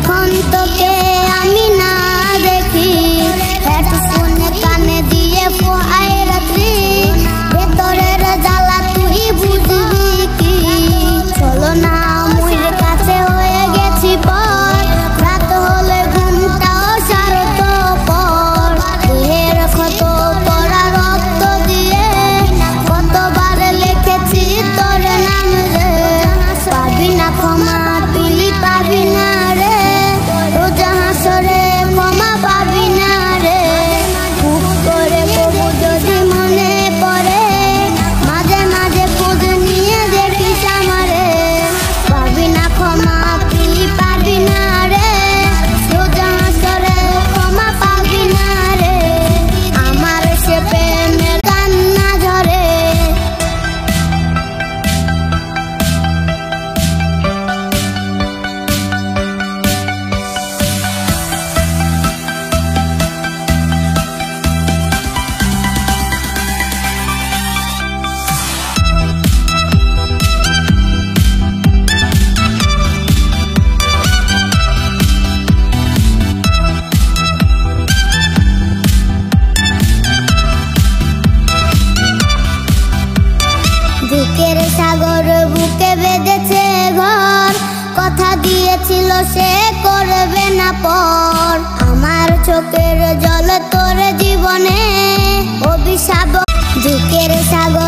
যখন তোকে আমি না দেখি, হেডফোনে কানে দিয়ে পোহাই রাত্রি, ভেতরের জ্বালা তুই বুঝবি কি? চলো না মুইর কাছে হয়ে গেছি পর, রাত হলে ঘুমটাও সারত পর। দেহের ক্ষত পড়া রক্ত দিয়ে কতবার লিখেছি তোর নাম রে, পাবি না ক্ষমা পিলি পাবি না রে, রোজ হাসরে ক্ষমা পাবি না রে। খুব করে কবু যদি মনে পড়ে, মাঝে মাঝে খোঁজ নিয়ে দেখিস আমারে, পাবি না ক্ষমা পিলি পাবি না রে, রোজ হাসরে ক্ষমা পাবি না রে। আমার সে প্রেমের কান্না ঝরে, দুঃখের সাগর বুকে বেঁধেছে ঘর, কথা দিয়েছিল সে করবে না পর। আমার চোখের জল তোর জীবনে অভিশাপ, দুঃখের সাগর